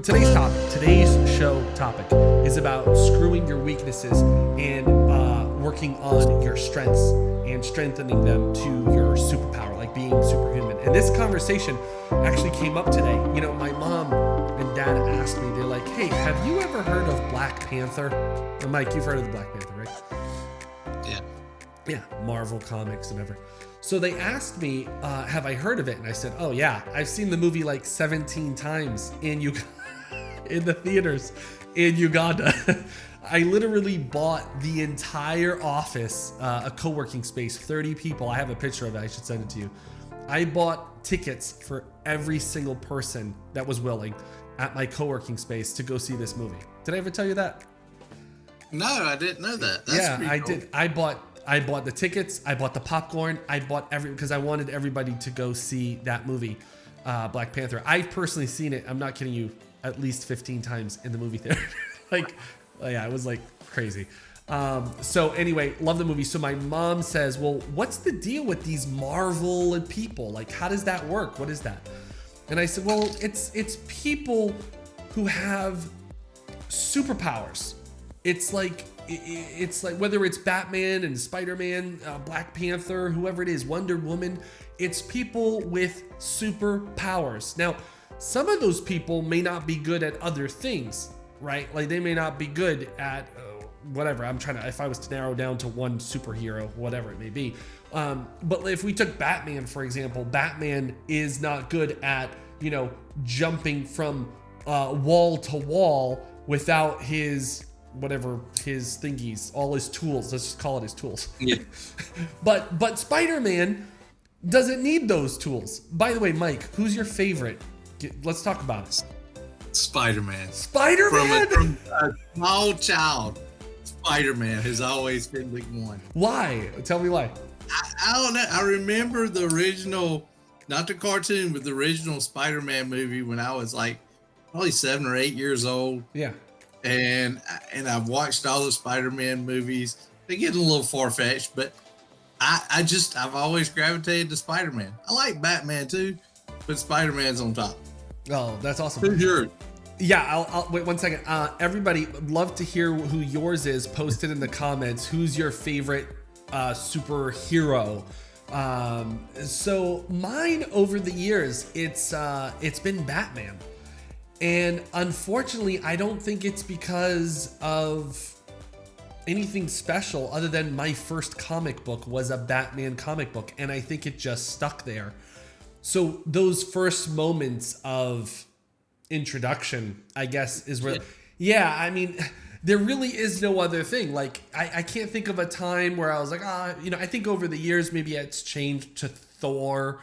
Today's show topic is about screwing your weaknesses and working on your strengths and strengthening them to your superpower, like being superhuman. And this conversation actually came up today. You know, my mom and dad asked me, they're like, hey, have you ever heard of Black Panther? And Mike, you've heard of the Black Panther, right? Yeah. Yeah, Marvel Comics and whatever. So they asked me, have I heard of it? And I said, oh yeah, I've seen the movie like 17 times in the theaters in Uganda. I literally bought the entire office, a co-working space, 30 people. I have a picture of it. I should send it to you. I bought tickets for every single person that was willing at my co-working space to go see this movie. Did I ever tell you that? No, I didn't know that. That's yeah, I cool. did. I bought the tickets. I bought the popcorn. I bought because I wanted everybody to go see that movie, Black Panther. I've personally seen it. I'm not kidding you. At least 15 times in the movie theater. Yeah, it was like crazy. So anyway, love the movie. So my mom says, well, what's the deal with these Marvel people? Like, how does that work? What is that? And I said, well, it's people who have superpowers. It's like whether it's Batman and Spider-Man, Black Panther, whoever it is, Wonder Woman, it's people with superpowers. Now, some of those people may not be good at other things, right? Like they may not be good at whatever. If I was to narrow down to one superhero, whatever it may be. But if we took Batman, for example, Batman is not good at, jumping from wall to wall without his thingies, all his tools. Let's just call it his tools. Yeah. But Spider-Man doesn't need those tools. By the way, Mike, who's your favorite? Let's talk about it. SpiderMan. Spider-Man? From a small child, Spider-Man has always been the one. Why? Tell me why. I don't know. I remember the original, not the cartoon, but the original Spider-Man movie when I was like probably 7 or 8 years old. Yeah. And I've watched all the Spider-Man movies. They get a little far-fetched, but I've always gravitated to Spider-Man. I like Batman too, but Spider-Man's on top. Oh, that's awesome. Who's yours? Yeah, I'll wait 1 second. Everybody, love to hear who yours is. Post it in the comments. Who's your favorite superhero? So mine over the years, it's been Batman. And unfortunately, I don't think it's because of anything special other than my first comic book was a Batman comic book. And I think it just stuck there. So those first moments of introduction, I guess, is where, yeah, I mean, there really is no other thing. Like, I can't think of a time where I was like, I think over the years, maybe it's changed to Thor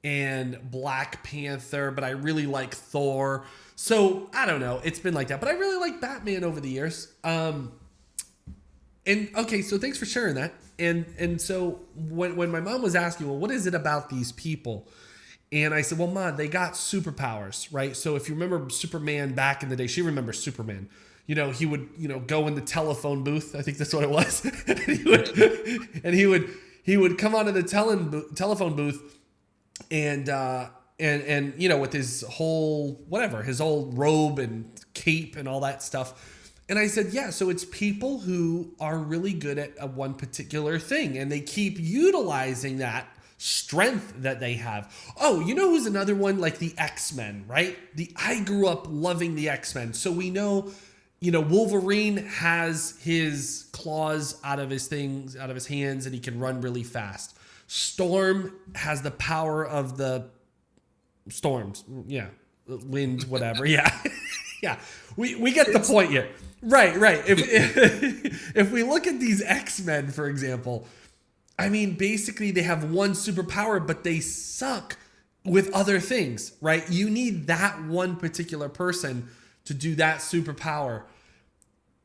and Black Panther, but I really like Thor. So I don't know. It's been like that, but I really like Batman over the years. And okay, so thanks for sharing that. And so when my mom was asking, well, what is it about these people? And I said, well, Mom, they got superpowers, right? So if you remember Superman back in the day, she remembers Superman. He would, go in the telephone booth. I think that's what it was. and he would come onto the telephone booth and with his whole his old robe and cape and all that stuff. And I said, yeah, so it's people who are really good at one particular thing, and they keep utilizing that strength that they have. Oh, you know who's another one? Like the X-Men, right? I grew up loving the X-Men. So we know, Wolverine has his claws out of his hands, and he can run really fast. Storm has the power of the storms. Yeah. Wind, whatever. Yeah. Yeah. We get the point here. Right. If we look at these X-Men, for example, I mean, basically they have one superpower, but they suck with other things, right? You need that one particular person to do that superpower.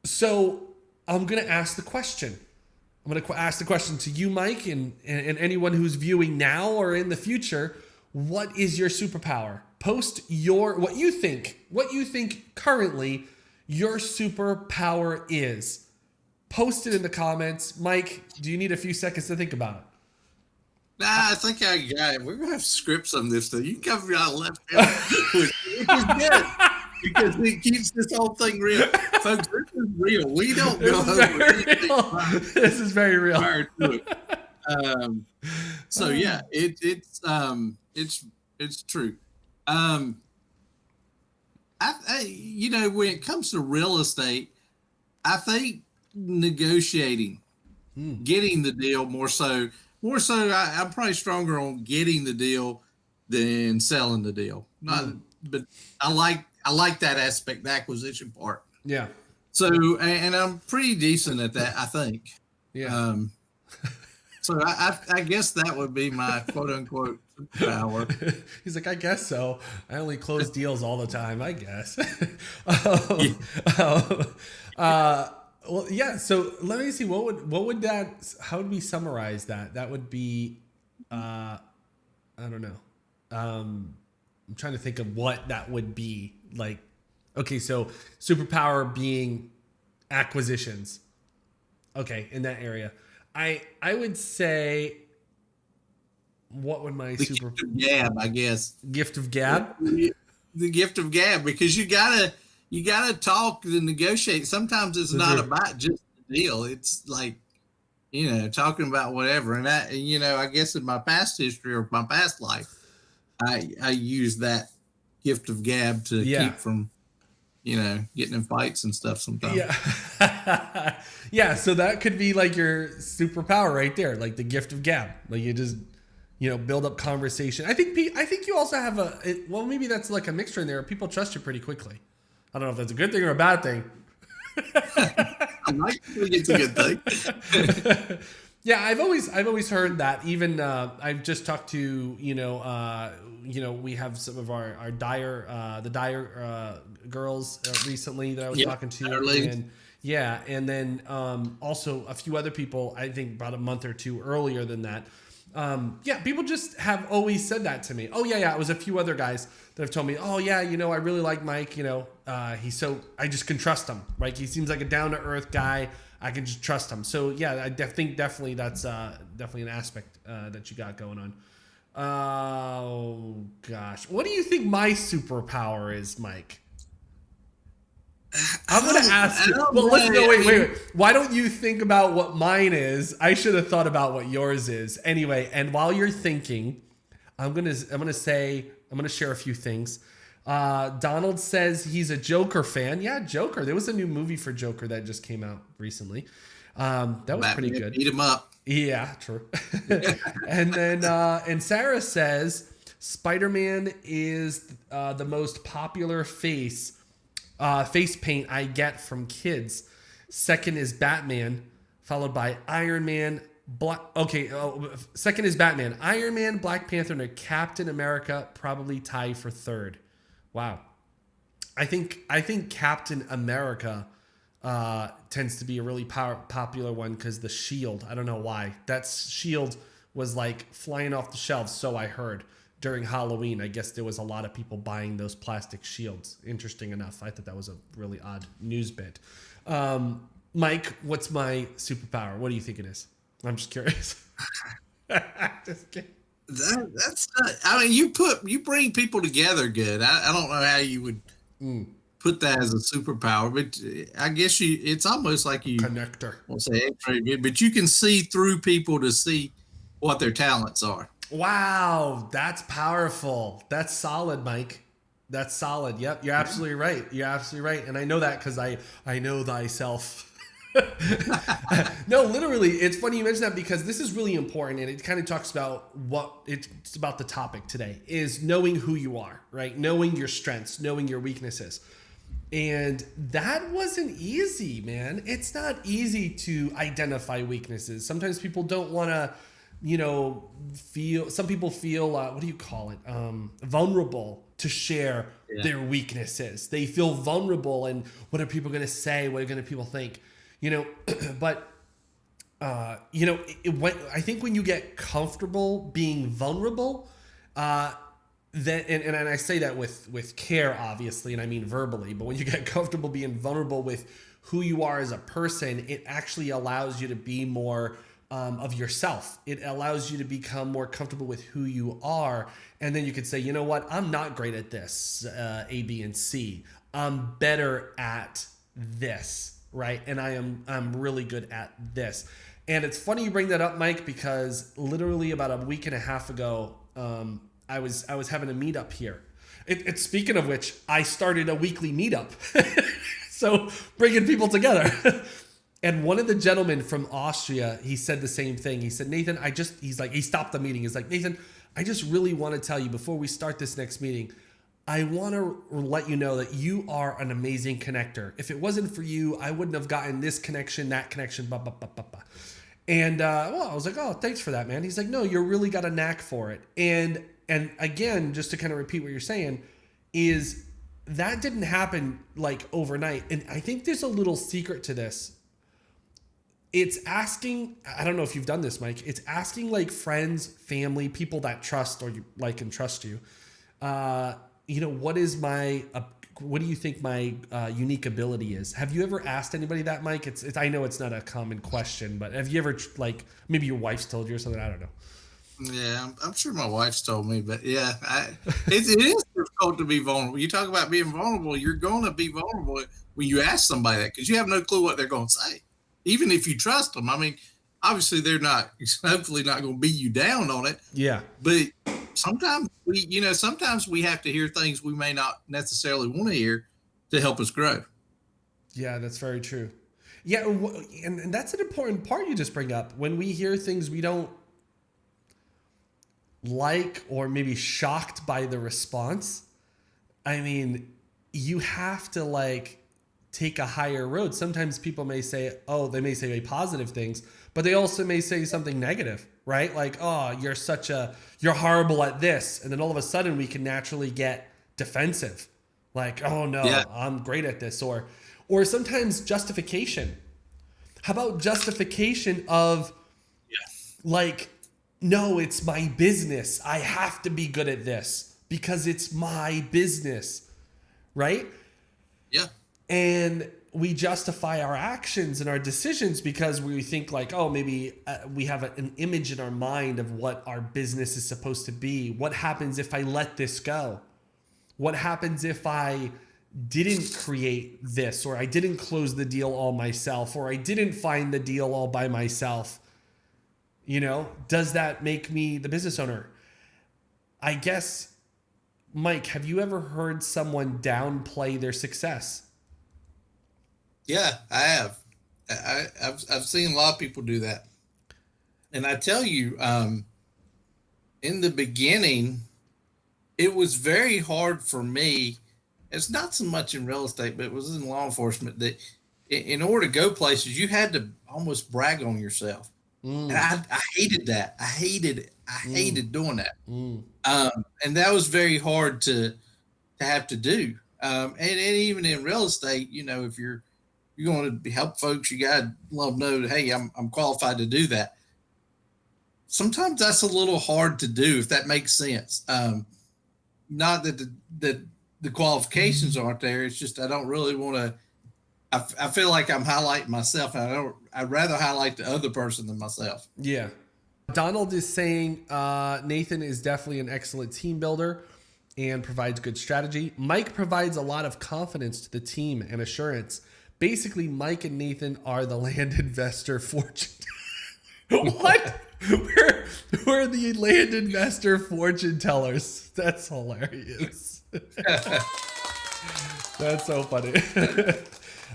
So I'm going to ask the question. I'm going to ask the question to you, Mike, and anyone who's viewing now or in the future. What is your superpower? Post what you think currently your superpower is. Post it in the comments. Mike, do you need a few seconds to think about it? Nah, I think I got it. We're going to have scripts on this, though. You can cover me on left hand, which is good. because it keeps this whole thing real. Folks, this is real. We don't go over anything This is very real. prior to it. So yeah, it's true. I when it comes to real estate, I think negotiating, getting the deal more so. I'm probably stronger on getting the deal than selling the deal. But I like that aspect, the acquisition part. Yeah. So, and I'm pretty decent at that, I think. Yeah. So I guess that would be my quote unquote power. He's like, I guess so. I only close deals all the time, I guess. Well, yeah. So let me see. What would that? How would we summarize that? That would be, I don't know. I'm trying to think of what that would be like. Okay, so superpower being acquisitions. Okay, in that area, I would say, what would my Gift of gab, I guess. Gift of gab? The gift of gab, because you gotta talk and negotiate. Sometimes it's not about just the deal. It's like, talking about whatever. And that, I guess in my past history or my past life, I use that gift of gab to keep from, getting in fights and stuff sometimes. Yeah. Yeah. So that could be like your superpower right there, like the gift of gab. Like you just, build up conversation. I think you also have maybe that's like a mixture in there. People trust you pretty quickly. I don't know if that's a good thing or a bad thing. I might think it's a good thing. Yeah, I've always heard that. Even I've just talked to we have some of our Dyer girls recently that I was talking to, and then also a few other people. I think about a month or two earlier than that. People just have always said that to me. Oh yeah, it was a few other guys that have told me, oh yeah, I really like Mike. I just can trust him. Right? He seems like a down to earth guy. I can just trust him. So yeah, I think definitely that's definitely an aspect that you got going on. Oh gosh, what do you think my superpower is, Mike? I'm going to ask you. Well, wait. Why don't you think about what mine is? I should have thought about what yours is. Anyway, and while you're thinking, I'm going to share a few things. Donald says he's a Joker fan. Yeah, Joker. There was a new movie for Joker that just came out recently. That was pretty good. Beat him up. Yeah, true. And then and Sarah says SpiderMan is the most popular face paint I get from kids. Second is Batman, followed by Iron Man. Second is Batman, Iron Man, Black Panther, and Captain America probably tie for third. Wow. I think Captain America tends to be a really popular one because the shield. I don't know why. That shield was like flying off the shelves, so I heard. During Halloween, I guess there was a lot of people buying those plastic shields. Interesting enough. I thought that was a really odd news bit. Mike, what's my superpower? What do you think it is? I'm just curious. Just kidding. That's you bring people together good. I don't know how you would put that as a superpower, but I guess it's almost like you connector. Won't say X-ray, but you can see through people to see what their talents are. Wow, that's powerful. That's solid, Mike. That's solid. Yep, you're absolutely right. You're absolutely right. And I know that because I know thyself. No, literally, it's funny you mention that because this is really important, and it kind of talks about it's about the topic today is knowing who you are, right? Knowing your strengths, knowing your weaknesses. And that wasn't easy, man. It's not easy to identify weaknesses. Sometimes people don't want to some people feel what do you call it, vulnerable to share their weaknesses. They feel vulnerable, and what are people going to say, what are going to people think, but I think when you get comfortable being vulnerable, then and I say that with care, obviously, and I mean verbally, but when you get comfortable being vulnerable with who you are as a person, it actually allows you to be more of yourself. It allows you to become more comfortable with who you are. And then you could say, you know what? I'm not great at this, A, B, and C. I'm better at this, right? And I'm really good at this. And it's funny you bring that up, Mike, because literally about a week and a half ago, I was having a meetup here. It's speaking of which, I started a weekly meetup, so bringing people together. And one of the gentlemen from Austria, he said the same thing. He said, Nathan, he stopped the meeting. He's like, Nathan, I just really want to tell you before we start this next meeting, I want to let you know that you are an amazing connector. If it wasn't for you, I wouldn't have gotten this connection, that connection, blah, blah, blah, blah, blah. And well, I was like, oh, thanks for that, man. He's like, no, you really got a knack for it. And again, just to kind of repeat what you're saying, is that didn't happen like overnight. And I think there's a little secret to this. It's asking, I don't know if you've done this, Mike. It's asking like friends, family, people that trust or you like and trust you. What do you think my unique ability is? Have you ever asked anybody that, Mike? It's I know it's not a common question, but have you ever, like, maybe your wife's told you or something? I don't know. Yeah, I'm sure my wife's told me, but yeah, it is difficult to be vulnerable. You talk about being vulnerable, you're going to be vulnerable when you ask somebody that because you have no clue what they're going to say. Even if you trust them, I mean, obviously they're hopefully not going to beat you down on it. Yeah. But sometimes we have to hear things we may not necessarily want to hear to help us grow. Yeah, that's very true. Yeah. And that's an important part you just bring up. When we hear things we don't like or maybe shocked by the response, I mean, you have to like take a higher road. Sometimes people may say, they may say positive things, but they also may say something negative, right? Like, oh, you're horrible at this. And then all of a sudden we can naturally get defensive. Like, oh no, yeah, I'm great at this. Or sometimes justification. How about justification of like, no, it's my business. I have to be good at this because it's my business, right? Yeah. And we justify our actions and our decisions because we think like, oh, maybe we have an image in our mind of what our business is supposed to be. What happens if I let this go? What happens if I didn't create this, or I didn't close the deal all myself, or I didn't find the deal all by myself? Does that make me the business owner? I guess, Mike, have you ever heard someone downplay their success? Yeah, I have. I've seen a lot of people do that. And I tell you, in the beginning, it was very hard for me. It's not so much in real estate, but it was in law enforcement that in order to go places, you had to almost brag on yourself. And I hated that. I hated it. I hated doing that. And that was very hard to have to do. And even in real estate, if you're going to help folks, you got to let them know, hey, I'm qualified to do that. Sometimes that's a little hard to do, if that makes sense. Not that the qualifications aren't there. It's just I don't really want to. I feel like I'm highlighting myself. I'd rather highlight the other person than myself. Yeah. Donald is saying Nathan is definitely an excellent team builder and provides good strategy. Mike provides a lot of confidence to the team and assurance. Basically, Mike and Nathan are the land investor fortune. What? We're the land investor fortune tellers. That's hilarious. That's so funny.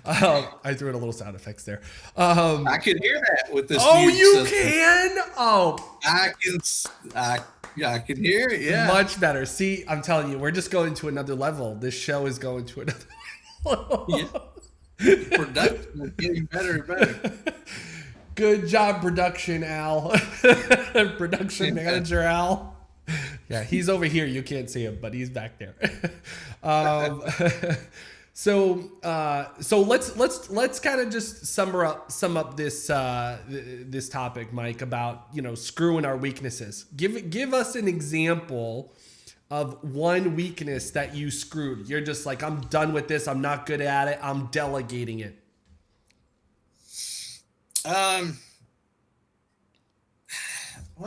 I threw in a little sound effects there. I can hear that with this. Oh, you system. Can? Oh, I can hear it. Yeah, much better. See, I'm telling you, we're just going to another level. This show is going to another level. Yeah. Production is getting better and better. Good job, production Al. Production manager Al. Yeah, he's over here. You can't see him, but he's back there. So let's kind of just sum up this this topic, Mike, about screwing our weaknesses. Give us an example of one weakness that you screwed. You're just like, I'm done with this. I'm not good at it. I'm delegating it. Well,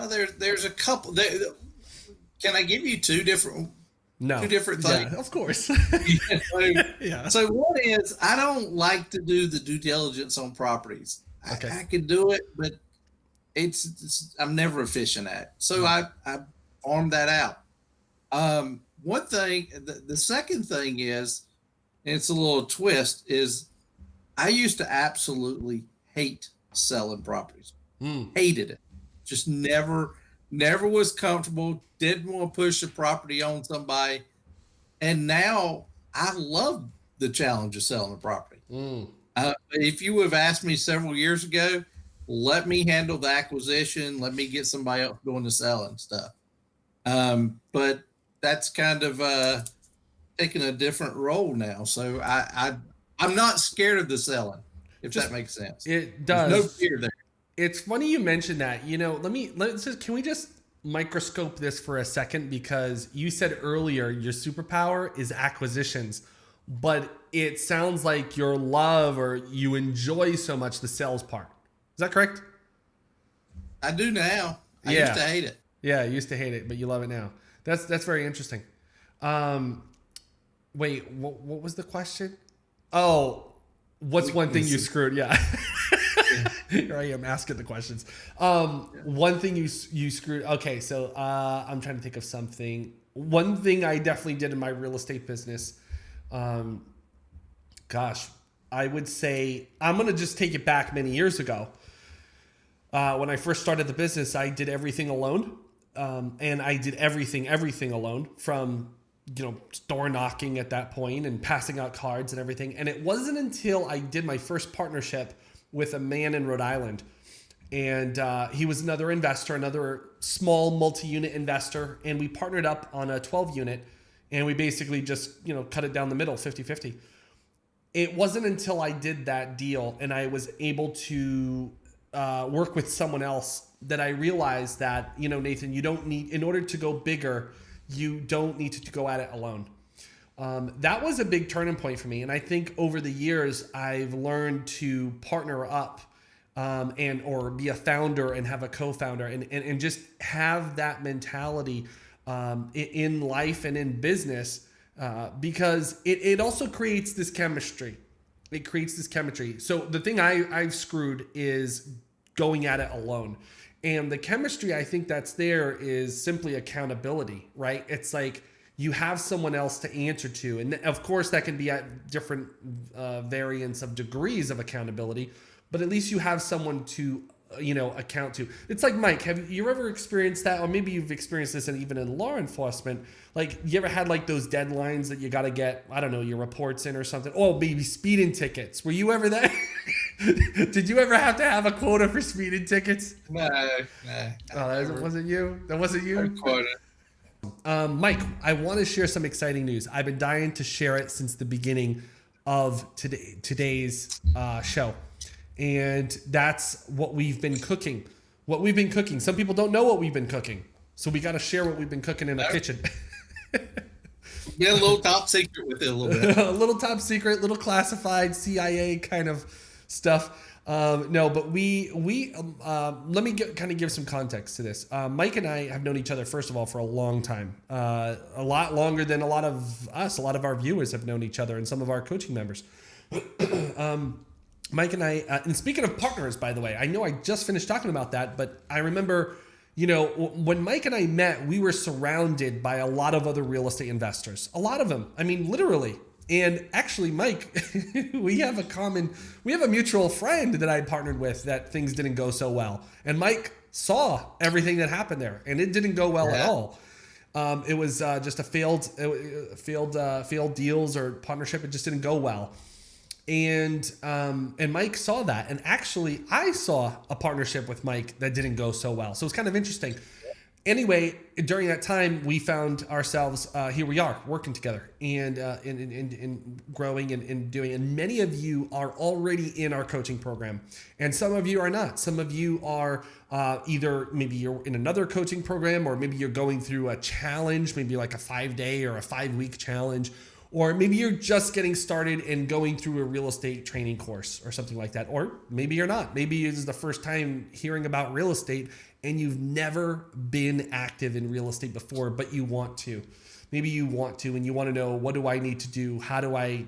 there's a couple. Can I give you two different No. Two different things. Yeah, of course. Yeah. So one is, I don't like to do the due diligence on properties. Okay. I can do it, but I'm never efficient at it. So I farmed that out. One thing, the second thing is, and it's a little twist, is I used to absolutely hate selling properties. Hated it. Just never was comfortable. Didn't want to push a property on somebody. And now I love the challenge of selling a property. If you would have asked me several years ago, let me handle the acquisition, let me get somebody else doing the selling stuff. But that's kind of taking a different role now. So I'm not scared of the selling, if that makes sense. It does. There's no fear there. It's funny you mentioned that. You know, can we just microscope this for a second? Because you said earlier your superpower is acquisitions, but it sounds like your love or you enjoy so much the sales part. Is that correct? I do now. I used to hate it. Yeah, I used to hate it, but you love it now. That's very interesting. Wait, what was the question? Oh, what's one thing you screwed? Yeah. Here I am asking the questions. One thing you screwed. Okay, so I'm trying to think of something. One thing I definitely did in my real estate business. Gosh, I would say I'm going to just take it back many years ago. When I first started the business, I did everything alone. And I did everything alone, from, door knocking at that point and passing out cards and everything. And it wasn't until I did my first partnership with a man in Rhode Island. And he was another investor, another small multi-unit investor. And we partnered up on a 12 unit, and we basically just, cut it down the middle, 50-50. It wasn't until I did that deal and I was able to work with someone else that I realized that, Nathan, you don't need, in order to go bigger, you don't need to go at it alone. That was a big turning point for me. And I think over the years, I've learned to partner up or be a founder and have a co-founder and just have that mentality in life and in business because it also creates this chemistry. It creates this chemistry. So the thing I've screwed is going at it alone. And the chemistry I think that's there is simply accountability, right? It's like you have someone else to answer to. And of course that can be at different variants of degrees of accountability, but at least you have someone to, account to. It's like, Mike, have you ever experienced that? Or maybe you've experienced this even in law enforcement. Like, you ever had like those deadlines that you got to get, I don't know, your reports in or something? Oh, maybe speeding tickets. Were you ever that? Did you ever have to have a quota for speeding tickets? No. Oh, that wasn't you? That wasn't you? Quota. Mike, I want to share some exciting news. I've been dying to share it since the beginning of today's show. And that's what we've been cooking. Some people don't know what we've been cooking. So we got to share what we've been cooking in the kitchen. Get a little top secret with it a little bit. A little top secret, little classified CIA kind of stuff. No, but we let me kind of give some context to this. Mike and I have known each other, first of all, for a long time, a lot longer than a lot of our viewers have known each other and some of our coaching members. Mike and I, and speaking of partners, by the way, I know I just finished talking about that, but I remember, when Mike and I met, we were surrounded by a lot of other real estate investors, a lot of them. I mean, literally. And actually, Mike, we have a mutual friend that I partnered with that things didn't go so well. And Mike saw everything that happened there, and it didn't go well at all. It was just a failed deals or partnership. It just didn't go well. And Mike saw that. And actually, I saw a partnership with Mike that didn't go so well. So it's kind of interesting. Anyway, during that time, we found ourselves, here we are working together and growing and doing. And many of you are already in our coaching program. And some of you are not. Some of you are either maybe you're in another coaching program, or maybe you're going through a challenge, maybe like a 5-day or a 5-week challenge. Or maybe you're just getting started and going through a real estate training course or something like that. Or maybe you're not. Maybe this is the first time hearing about real estate and you've never been active in real estate before, but you want to. maybe you want to, and you want to know, what do I need to do? How do I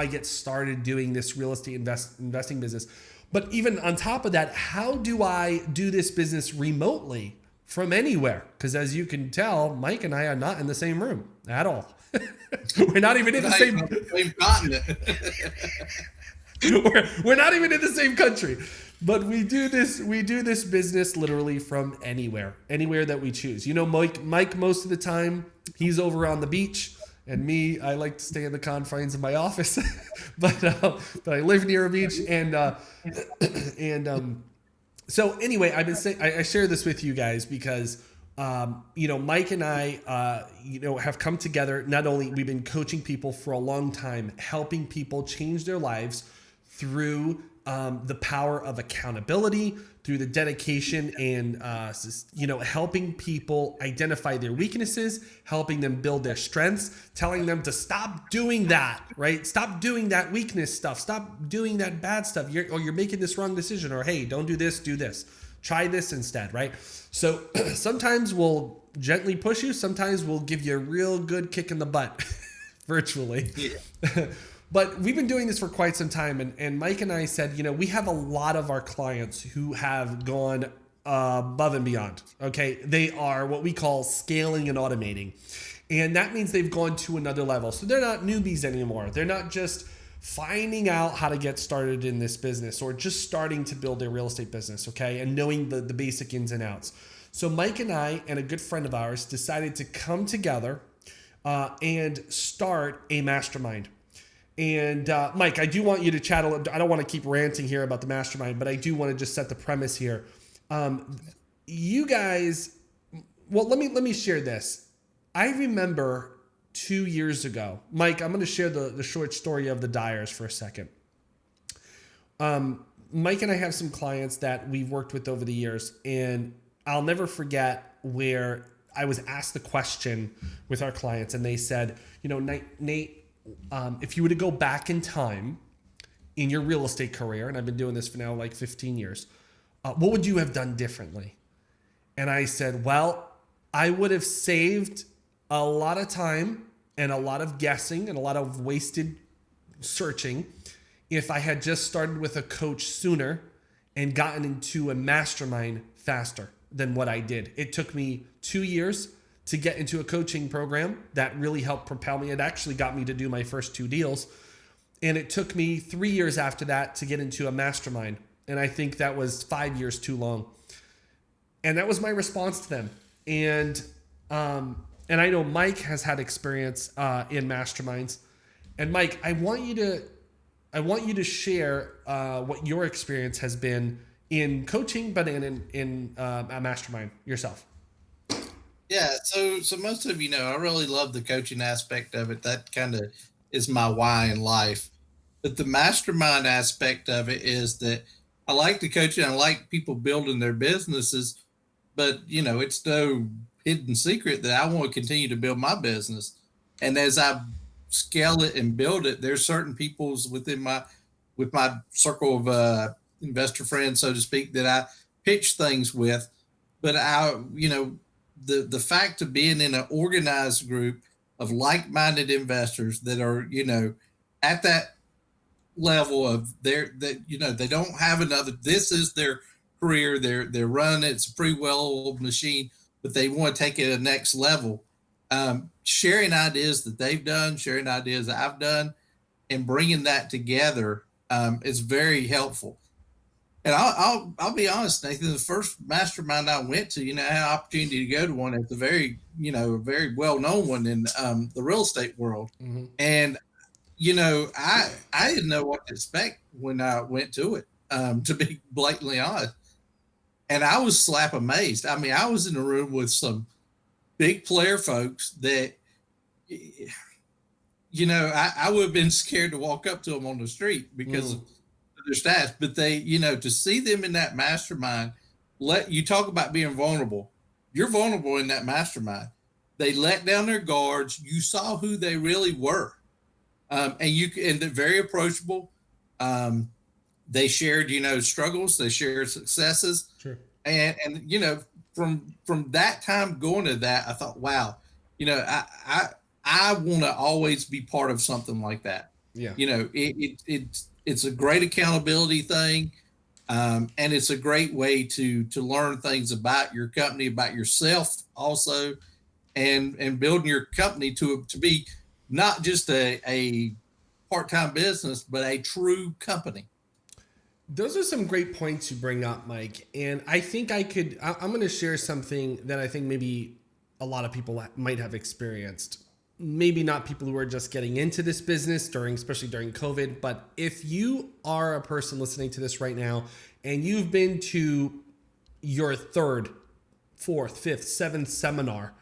get started doing this real estate investing business? But even on top of that, how do I do this business remotely from anywhere? Because as you can tell, Mike and I are not in the same room at all. We're not even in the same continent. we're not even in the same country. But we do this business literally from anywhere that we choose. Mike most of the time, he's over on the beach. And me, I like to stay in the confines of my office, but I live near a beach, so anyway, I've been saying, I share this with you guys because Mike and I have come together. Not only we've been coaching people for a long time, helping people change their lives through the power of accountability, through the dedication and, helping people identify their weaknesses, helping them build their strengths, telling them to stop doing that, right? Stop doing that weakness stuff. Stop doing that bad stuff. You're making this wrong decision, or, hey, don't do this, do this. Try this instead, right? So sometimes we'll gently push you. Sometimes we'll give you a real good kick in the butt virtually. Yeah. But we've been doing this for quite some time. And Mike and I said, we have a lot of our clients who have gone above and beyond. Okay. They are what we call scaling and automating. And that means they've gone to another level. So they're not newbies anymore. They're not just finding out how to get started in this business or just starting to build their real estate business. Okay. And knowing the basic ins and outs. So Mike and I and a good friend of ours decided to come together and start a mastermind. And Mike, I do want you to chat a little. I don't want to keep ranting here about the mastermind, but I do want to just set the premise here. You guys, well, let me share this. I remember 2 years ago, Mike, I'm going to share the short story of the Dyers for a second. Mike and I have some clients that we've worked with over the years, and I'll never forget where I was asked the question with our clients, and they said, Nate, if you were to go back in time in your real estate career, and I've been doing this for now like 15 years, what would you have done differently? And I said, well, I would have saved a lot of time and a lot of guessing and a lot of wasted searching if I had just started with a coach sooner and gotten into a mastermind faster than what I did. It took me 2 years to get into a coaching program that really helped propel me. It actually got me to do my first 2 deals. And it took me 3 years after that to get into a mastermind. And I think that was 5 years too long. And that was my response to them. And I know Mike has had experience in masterminds. And Mike, I want you to share what your experience has been in coaching, but in a mastermind yourself. Yeah, so most of you know, I really love the coaching aspect of it. That kind of is my why in life. But the mastermind aspect of it is that I like the coaching. I like people building their businesses, but it's no hidden secret that I want to continue to build my business. And as I scale it and build it, there's certain people's with my circle of investor friends, so to speak, that I pitch things with. But the fact of being in an organized group of like-minded investors that are, at that level of they don't have another, this is their career, they're running, it's a pretty well-oiled machine, but they want to take it to the next level. Sharing ideas that they've done, sharing ideas that I've done, and bringing that together is very helpful. And I'll be honest, Nathan, the first mastermind I went to, I had an opportunity to go to one. It's a very well-known one in the real estate world. Mm-hmm. And, I didn't know what to expect when I went to it, to be blatantly honest. And I was slap amazed. I mean, I was in a room with some big player folks that, I would have been scared to walk up to them on the street because of their stats, but they, to see them in that mastermind, let you talk about being vulnerable. You're vulnerable in that mastermind. They let down their guards. You saw who they really were. And they're very approachable. They shared, struggles, they shared successes. Sure. And from that time going to that, I thought, wow, You know, I want to always be part of something like that. Yeah. You know, it's a great accountability thing, and it's a great way to learn things about your company, about yourself, also, and building your company to be not just a part-time business, but a true company. Those are some great points you bring up, Mike. And I think I'm going to share something that I think maybe a lot of people might have experienced. Maybe not people who are just getting into this business especially during COVID. But if you are a person listening to this right now and you've been to your third, fourth, fifth, seventh seminar,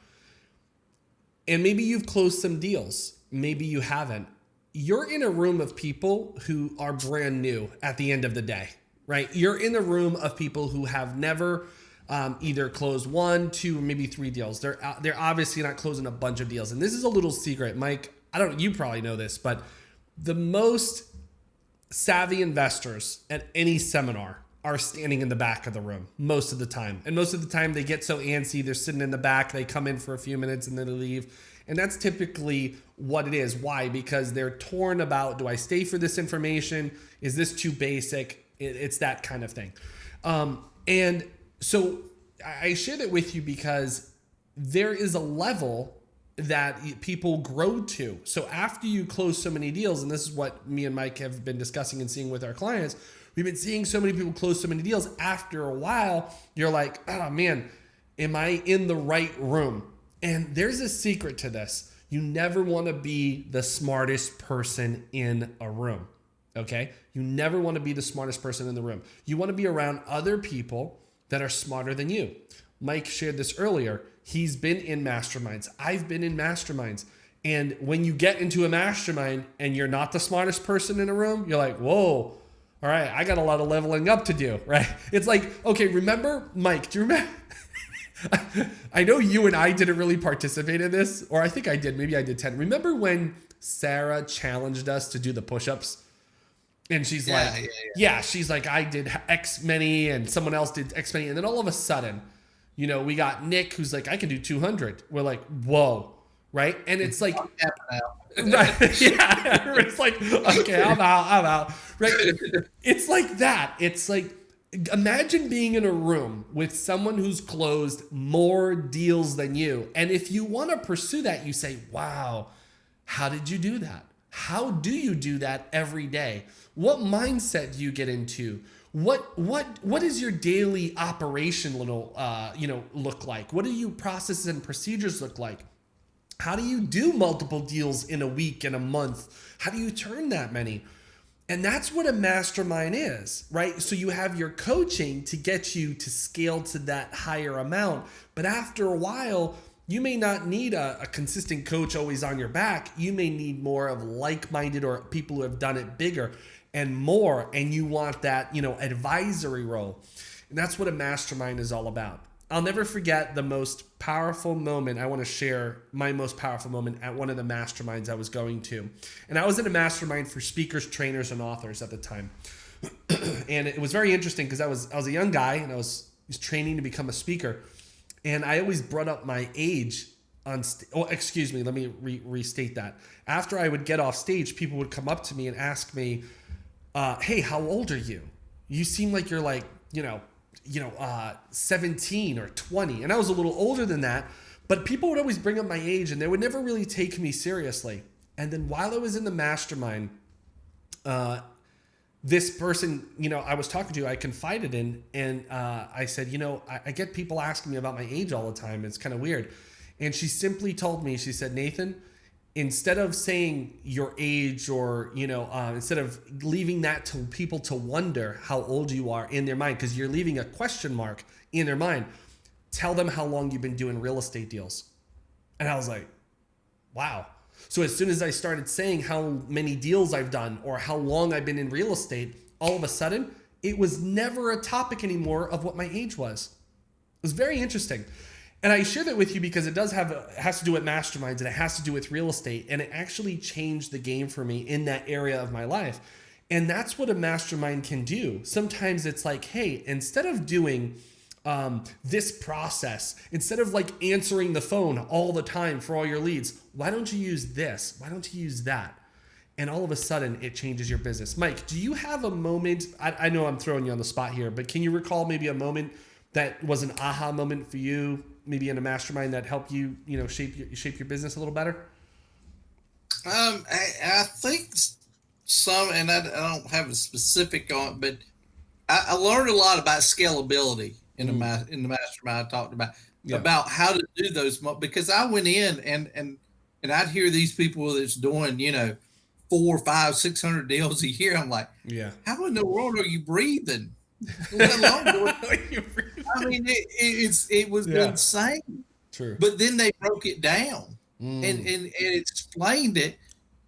and maybe you've closed some deals, maybe you haven't, you're in a room of people who are brand new at the end of the day, right? You're in a room of people who have never either closed 1, 2, or maybe 3 deals. They're obviously not closing a bunch of deals. And this is a little secret, Mike. You probably know this, but the most savvy investors at any seminar are standing in the back of the room most of the time. And most of the time they get so antsy, they're sitting in the back, they come in for a few minutes and then they leave. And that's typically what it is. Why? Because they're torn about, do I stay for this information? Is this too basic? It's that kind of thing. And so I share that with you because there is a level that people grow to. So after you close so many deals, and this is what me and Mike have been discussing and seeing with our clients, we've been seeing so many people close so many deals. After a while, you're like, oh man, am I in the right room? And there's a secret to this. You never want to be the smartest person in a room, okay? You never want to be the smartest person in the room. You want to be around other people that are smarter than you. Mike shared this earlier. He's been in masterminds. I've been in masterminds. And when you get into a mastermind and you're not the smartest person in a room, you're like, whoa, all right, I got a lot of leveling up to do, right? It's like, okay, remember, Mike, do you remember? I know you and I didn't really participate in this, or I think I did. Maybe I did 10. Remember when Sarah challenged us to do the push-ups? And she's she's like, I did X many and someone else did X many. And then all of a sudden, you know, we got Nick who's like, I can do 200. We're like, whoa, right? And it's like, right, yeah, it's like, okay, I'm out, right? It's like that. It's like, imagine being in a room with someone who's closed more deals than you. And if you want to pursue that, you say, wow, how did you do that? How do you do that every day? What mindset do you get into? What is your daily operation look like? What do your processes and procedures look like? How do you do multiple deals in a week, in a month? How do you turn that many? And that's what a mastermind is, right? So you have your coaching to get you to scale to that higher amount. But after a while, you may not need a consistent coach always on your back. You may need more of like-minded or people who have done it bigger and more. And you want that, advisory role. And that's what a mastermind is all about. I'll never forget the most powerful moment. I want to share my most powerful moment at one of the masterminds I was going to. And I was in a mastermind for speakers, trainers, and authors at the time. And it was very interesting because I was a young guy and I was training to become a speaker. And I always brought up my age on excuse me, let me restate that. After I would get off stage, people would come up to me and ask me, hey, how old are you? You seem like you're like, 17 or 20. And I was a little older than that, but people would always bring up my age and they would never really take me seriously. And then while I was in the mastermind, this person, I was talking to, I confided in, and I said, I get people asking me about my age all the time. It's kind of weird. And she simply told me, she said, Nathan, instead of saying your age or, instead of leaving that to people to wonder how old you are in their mind, because you're leaving a question mark in their mind, tell them how long you've been doing real estate deals. And I was like, wow. So as soon as I started saying how many deals I've done or how long I've been in real estate, all of a sudden, it was never a topic anymore of what my age was. It was very interesting. And I share that with you because it has to do with masterminds and it has to do with real estate. And it actually changed the game for me in that area of my life. And that's what a mastermind can do. Sometimes it's like, hey, instead of doing this process, instead of like answering the phone all the time for all your leads, why don't you use this? Why don't you use that? And all of a sudden it changes your business. Mike, do you have a moment? I know I'm throwing you on the spot here, but can you recall maybe a moment that was an aha moment for you, maybe in a mastermind that helped you, shape your business a little better? I think some, and I don't have a specific on it, but I learned a lot about scalability in the mastermind I talked about how to do those, because I went in and I'd hear these people that's doing 400, 500, 600 deals a year. I'm like, how in the world are you breathing? Let alone I mean, it was insane. True. But then they broke it down and explained it,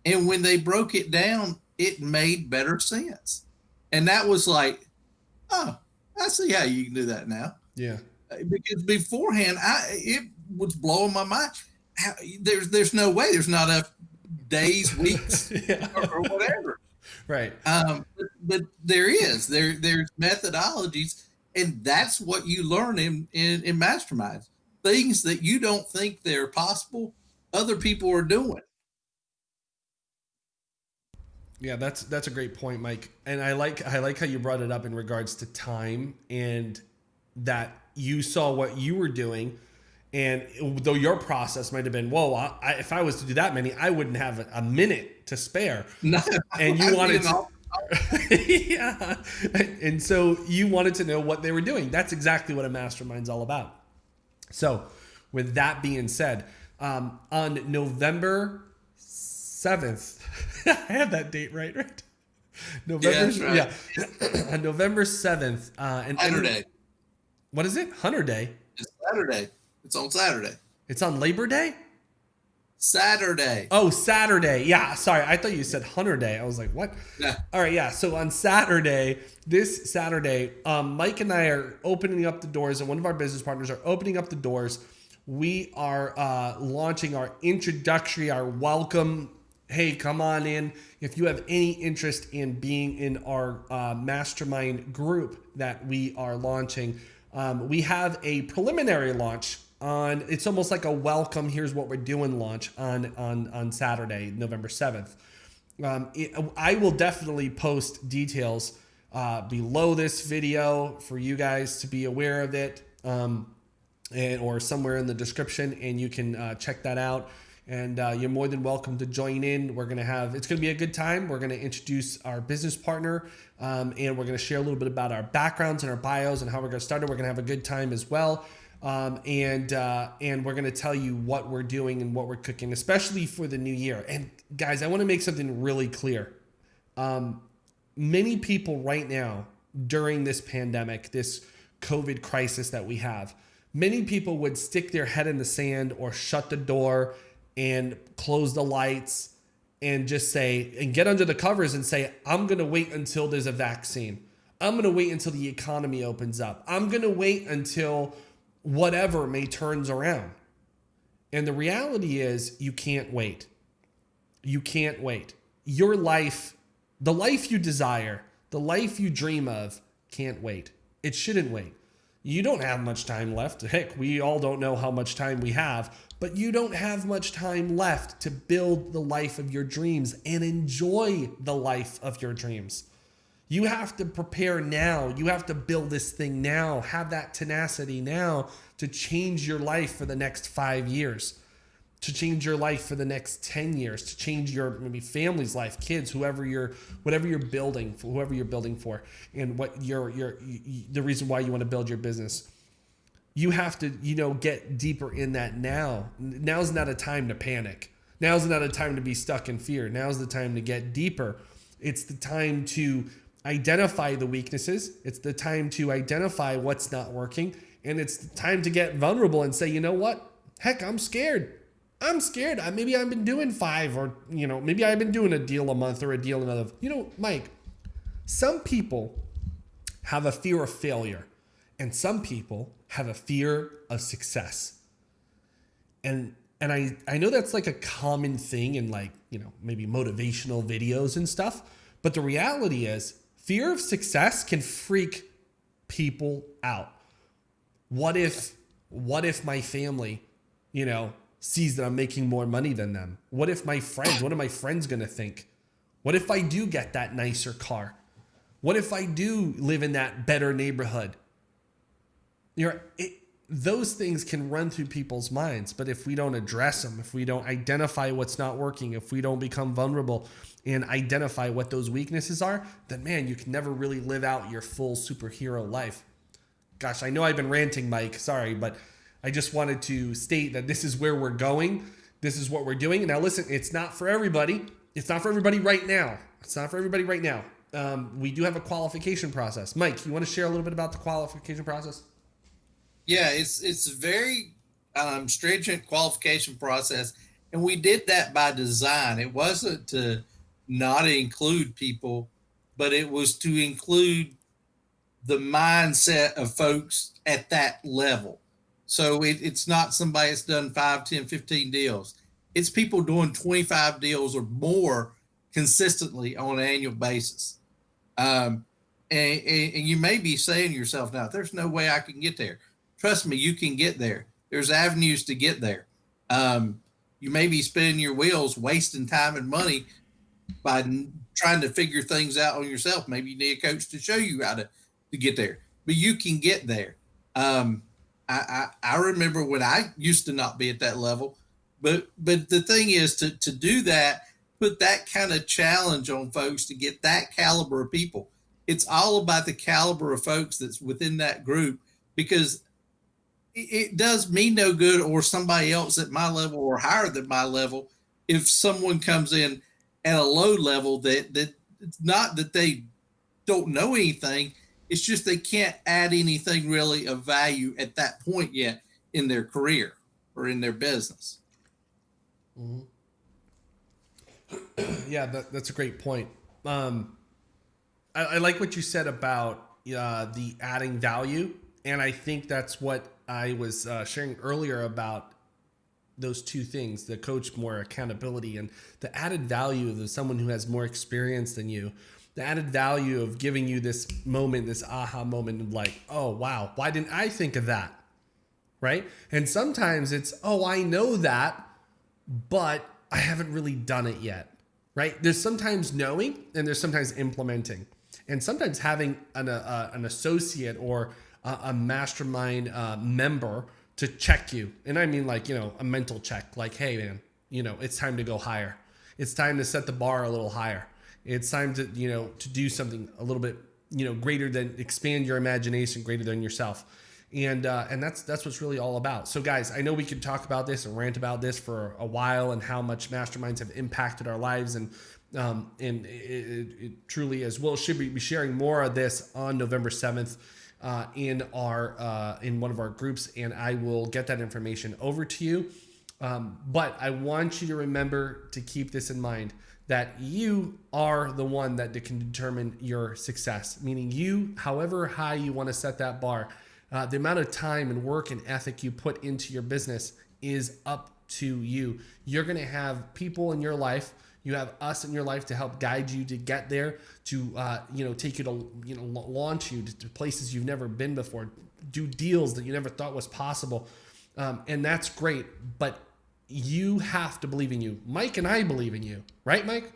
and when they broke it down, it made better sense. And that was like, oh, I see how you can do that now. Yeah. Because beforehand, it was blowing my mind. There's no way. There's not enough days, weeks, or whatever. Right. But there's methodologies, and that's what you learn in masterminds. Things that you don't think they're possible, other people are doing. Yeah, that's a great point, Mike. And I like how you brought it up in regards to time, and that you saw what you were doing. And though your process might have been, whoa, if I was to do that many, I wouldn't have a minute to spare. No, and you wanted to, yeah. And so you wanted to know what they were doing. That's exactly what a mastermind's all about. So with that being said, on November 7th, I have that date right? November, right. On November 7th. Hunter Day. What is it? Hunter Day? It's Saturday. It's on Saturday. It's on Labor Day? Saturday. Oh, Saturday. Yeah, sorry. I thought you said Hunter Day. I was like, what? Yeah. All right, yeah. So on Saturday, this Saturday, Mike and I are opening up the doors, and one of our business partners are opening up the doors. We are launching our introductory, our welcome. Hey, come on in. If you have any interest in being in our mastermind group that we are launching, we have a preliminary launch on, it's almost like a welcome, here's what we're doing launch on Saturday, November 7th. I will definitely post details below this video for you guys to be aware of it, or somewhere in the description, and you can check that out. And you're more than welcome to join in. It's going to be a good time. We're going to introduce our business partner, and we're going to share a little bit about our backgrounds and our bios and how we're going to start it. We're going to have a good time as well. And we're going to tell you what we're doing and what we're cooking, especially for the new year. And guys, I want to make something really clear. Many people right now during this pandemic, this COVID crisis that we have, many people would stick their head in the sand or shut the door and close the lights and just say, and get under the covers and say, I'm going to wait until there's a vaccine. I'm going to wait until the economy opens up. I'm going to wait until whatever may turns around. And the reality is you can't wait. You can't wait. Your life, the life you desire, the life you dream of, can't wait. It shouldn't wait. You don't have much time left. Heck, we all don't know how much time we have, but you don't have much time left to build the life of your dreams and enjoy the life of your dreams. You have to prepare now. You have to build this thing now. Have that tenacity now to change your life for the next 5 years, to change your life for the next 10 years, to change your maybe family's life, kids, whatever you're building for, and what the reason why you want to build your business. You have to, get deeper in that now. Now's not a time to panic. Now's not a time to be stuck in fear. Now's the time to get deeper. It's the time to identify the weaknesses. It's the time to identify what's not working. And it's the time to get vulnerable and say, you know what? Heck, I'm scared. Maybe I've been doing 5, or, maybe I've been doing a deal a month or a deal another. Mike, some people have a fear of failure, and some people have a fear of success. And I know that's like a common thing in maybe motivational videos and stuff. But the reality is fear of success can freak people out. What if my family, sees that I'm making more money than them? What if my friends, what are my friends going to think? What if I do get that nicer car? What if I do live in that better neighborhood? Those things can run through people's minds, but if we don't address them, if we don't identify what's not working, if we don't become vulnerable and identify what those weaknesses are, then man, you can never really live out your full superhero life. Gosh, I know I've been ranting, Mike, sorry, but I just wanted to state that this is where we're going. This is what we're doing. And now listen, it's not for everybody. It's not for everybody right now. It's not for everybody right now. We do have a qualification process. Mike, you want to share a little bit about the qualification process? Yeah, it's a very stringent qualification process, and we did that by design. It wasn't to not include people, but it was to include the mindset of folks at that level. So it's not somebody that's done 5, 10, 15 deals. It's people doing 25 deals or more consistently on an annual basis. And you may be saying to yourself, now, there's no way I can get there. Trust me, you can get there. There's avenues to get there. You may be spinning your wheels, wasting time and money by trying to figure things out on yourself. Maybe you need a coach to show you how to get there, but you can get there. I remember when I used to not be at that level, but the thing is to do that, put that kind of challenge on folks to get that caliber of people. It's all about the caliber of folks that's within that group, because it does me no good or somebody else at my level or higher than my level if someone comes in at a low level that it's not that they don't know anything. It's just they can't add anything really of value at that point yet in their career or in their business. Mm-hmm. Yeah, that's a great point. I like what you said about the adding value. And I think that's what I was sharing earlier about those two things, the coach more accountability and the added value of someone who has more experience than you, the added value of giving you this moment, this aha moment of like, oh, wow, why didn't I think of that? Right. And sometimes it's, oh, I know that, but I haven't really done it yet. Right. There's sometimes knowing and there's sometimes implementing, and sometimes having an associate or a mastermind member to check you. And I mean, like, a mental check, like, hey man, it's time to go higher. It's time to set the bar a little higher. It's time to, to do something a little bit, greater than, expand your imagination, greater than yourself. And that's what's really all about. So guys, I know we could talk about this and rant about this for a while and how much masterminds have impacted our lives. And it truly as well should be sharing more of this on November 7th. In one of our groups, and I will get that information over to you. But I want you to remember to keep this in mind, that you are the one that can determine your success, meaning you, however high you want to set that bar, the amount of time and work and ethic you put into your business is up to you. You're going to have people in your life. You have us in your life to help guide you to get there, to take you to launch you to places you've never been before, do deals that you never thought was possible, and that's great. But you have to believe in you. Mike and I believe in you, right, Mike?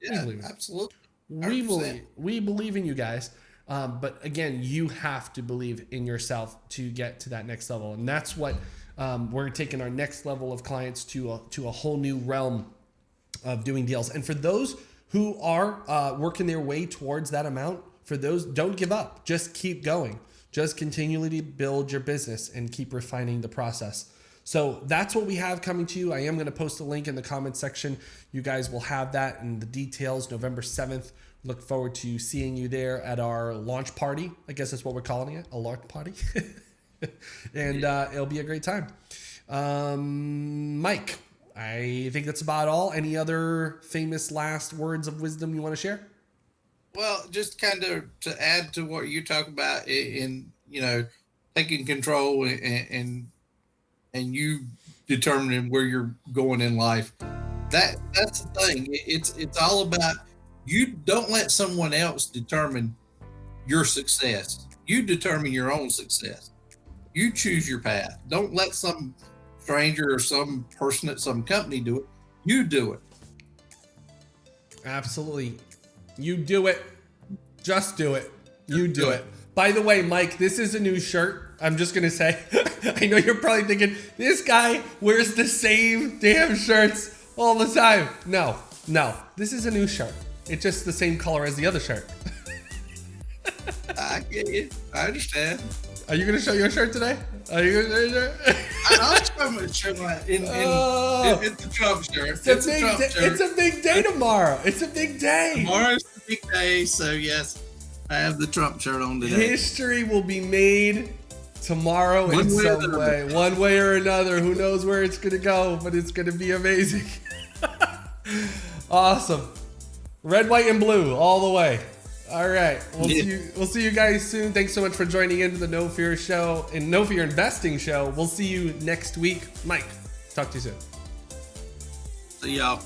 Yeah, absolutely. 100%. We believe in you guys, but again, you have to believe in yourself to get to that next level, and that's what we're taking our next level of clients to a whole new realm of doing deals. And for those who are working their way towards that amount, for those, don't give up. Just keep going. Just continually build your business and keep refining the process. So that's what we have coming to you. I am going to post a link in the comments section. You guys will have that and the details November 7th. Look forward to seeing you there at our launch party. I guess that's what we're calling it, a launch party. And it'll be a great time. Mike, I think that's about all. Any other famous last words of wisdom you want to share? Well, just kind of to add to what you talk about in taking control and you determining where you're going in life. That's the thing. It's all about, you don't let someone else determine your success. You determine your own success. You choose your path. Don't let some stranger or some person at some company do it. You do it. Absolutely. You do it. Just do it. You do it. By the way, Mike, this is a new shirt. I'm just going to say, I know you're probably thinking, this guy wears the same damn shirts all the time. No. This is a new shirt. It's just the same color as the other shirt. I get you. I understand. Are you going to show your shirt today? Are you going to show your shirt? I'll show my it's a Trump shirt. It's a big day tomorrow. It's a big day. Tomorrow's the big day, so yes, I have the Trump shirt on today. History will be made tomorrow in some way. One way or another. Who knows where it's going to go, but it's going to be amazing. Awesome. Red, white, and blue all the way. All right. We'll see you guys soon. Thanks so much for joining into the No Fear show and No Fear Investing show. We'll see you next week. Mike, talk to you soon. See y'all.